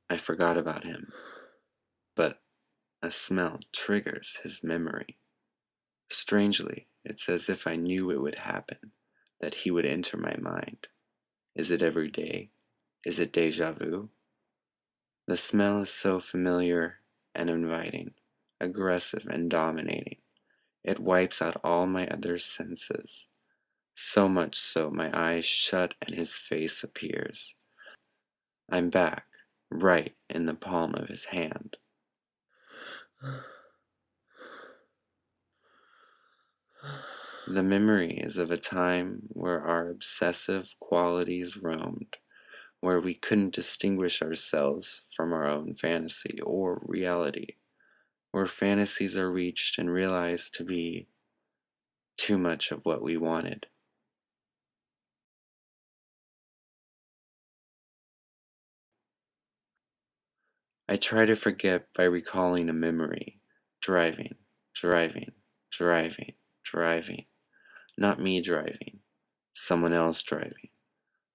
I forgot about him, but a smell triggers his memory. Strangely, it's as if I knew it would happen, that he would enter my mind. Is it every day? Is it deja vu? The smell is so familiar and inviting, aggressive and dominating. It wipes out all my other senses. So much so my eyes shut and his face appears. I'm back, right in the palm of his hand. The memory is of a time where our obsessive qualities roamed, where we couldn't distinguish ourselves from our own fantasy or reality, where fantasies are reached and realized to be too much of what we wanted. I try to forget by recalling a memory, driving, driving, driving, driving. Not me driving, someone else driving.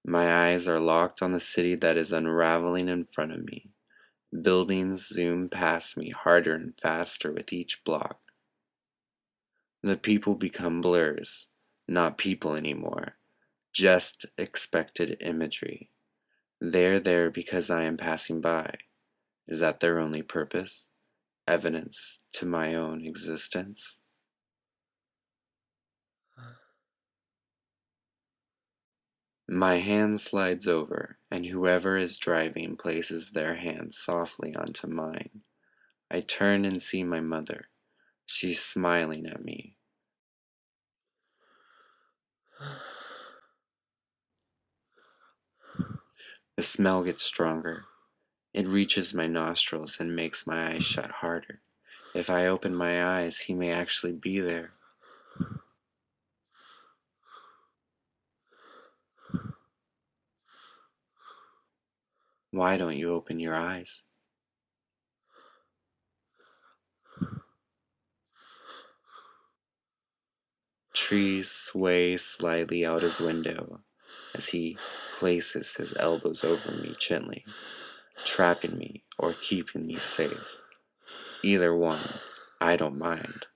My eyes are locked on the city that is unraveling in front of me. Buildings zoom past me harder and faster with each block. The people become blurs, not people anymore, just expected imagery. They're there because I am passing by. Is that their only purpose? Evidence to my own existence? My hand slides over, and whoever is driving places their hand softly onto mine. I turn and see my mother. She's smiling at me. The smell gets stronger. It reaches my nostrils and makes my eyes shut harder. If I open my eyes, he may actually be there. Why don't you open your eyes? Trees sway slightly out his window as he places his elbows over me gently, trapping me or keeping me safe. Either one, I don't mind.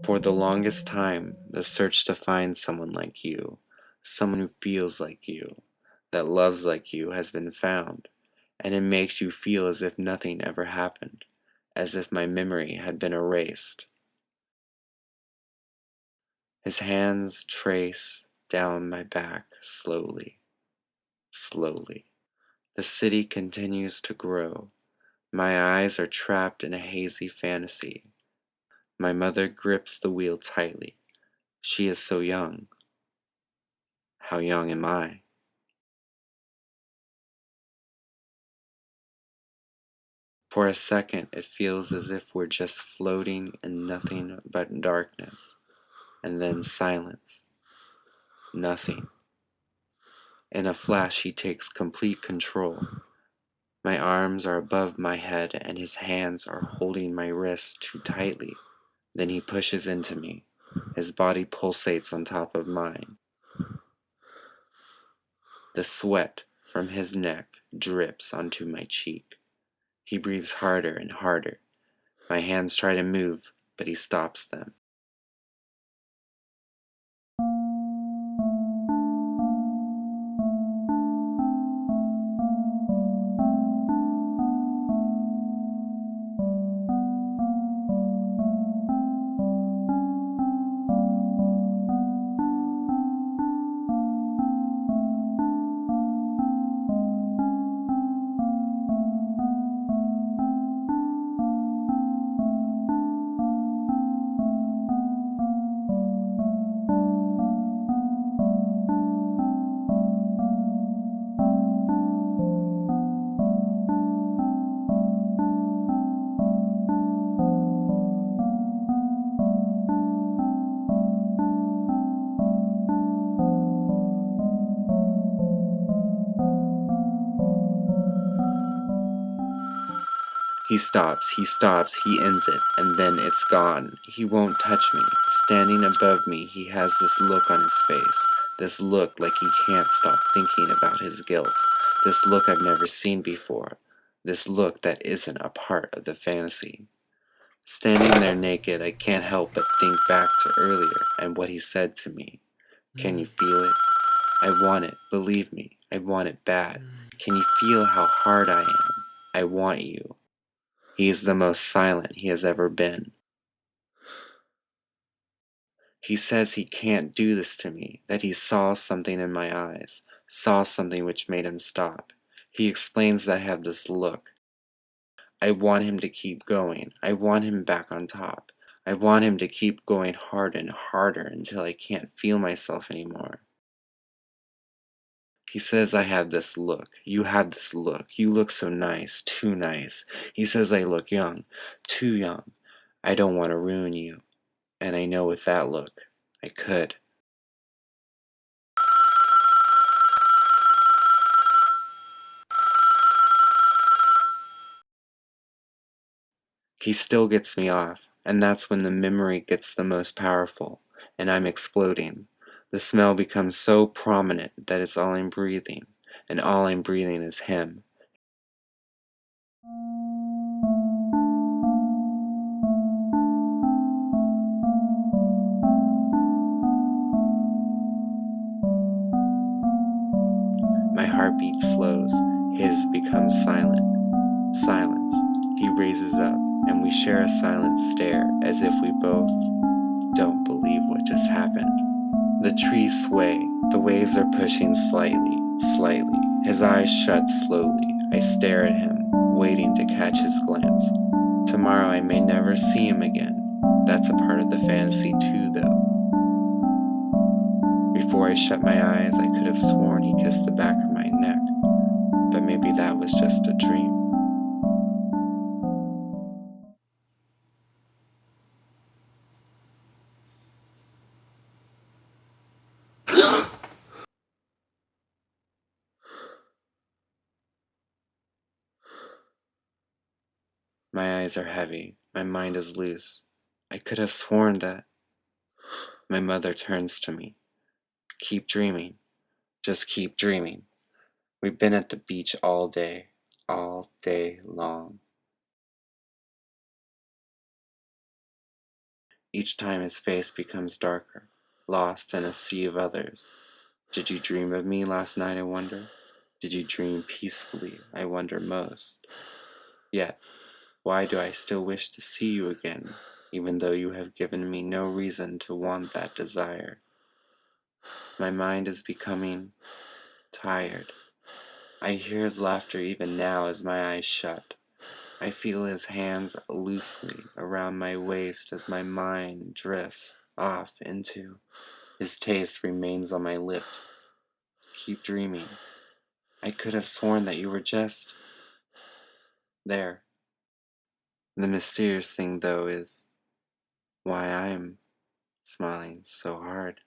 For the longest time, the search to find someone like you, someone who feels like you, that loves like you, has been found, and it makes you feel as if nothing ever happened, as if my memory had been erased. His hands trace down my back slowly, slowly. The city continues to grow. My eyes are trapped in a hazy fantasy. My mother grips the wheel tightly. She is so young. How young am I? For a second, it feels as if we're just floating in nothing but darkness. And then silence. Nothing. In a flash, he takes complete control. My arms are above my head, and his hands are holding my wrists too tightly. Then he pushes into me. His body pulsates on top of mine. The sweat from his neck drips onto my cheek. He breathes harder and harder. My hands try to move, but he stops them. He stops, he ends it, and then it's gone. He won't touch me. Standing above me, he has this look on his face. This look like he can't stop thinking about his guilt. This look I've never seen before. This look that isn't a part of the fantasy. Standing there naked, I can't help but think back to earlier and what he said to me. Can you feel it? I want it, believe me. I want it bad. Can you feel how hard I am? I want you. He is the most silent he has ever been. He says he can't do this to me, that he saw something in my eyes, saw something which made him stop. He explains that I have this look. I want him to keep going. I want him back on top. I want him to keep going harder and harder until I can't feel myself anymore. He says I have this look. You have this look. You look so nice, too nice. He says I look young, too young. I don't want to ruin you. And I know with that look, I could. He still gets me off, and that's when the memory gets the most powerful, and I'm exploding. The smell becomes so prominent that it's all I'm breathing, and all I'm breathing is him. My heartbeat slows, his becomes silent. Silence. He raises up, and we share a silent stare as if we both don't believe what just happened. The trees sway, the waves are pushing slightly, slightly. His eyes shut slowly. I stare at him, waiting to catch his glance. Tomorrow I may never see him again. That's a part of the fantasy too, though. Before I shut my eyes, I could have sworn he kissed the back of my neck, but maybe that was just a dream. My eyes are heavy, my mind is loose. I could have sworn that. My mother turns to me. Keep dreaming. Just keep dreaming. We've been at the beach all day long. Each time his face becomes darker, lost in a sea of others. Did you dream of me last night, I wonder? Did you dream peacefully, I wonder most? Yet, why do I still wish to see you again, even though you have given me no reason to want that desire? My mind is becoming tired. I hear his laughter even now as my eyes shut. I feel his hands loosely around my waist as my mind drifts off into. His taste remains on my lips. Keep dreaming. I could have sworn that you were just there. The mysterious thing, though, is why I am smiling so hard.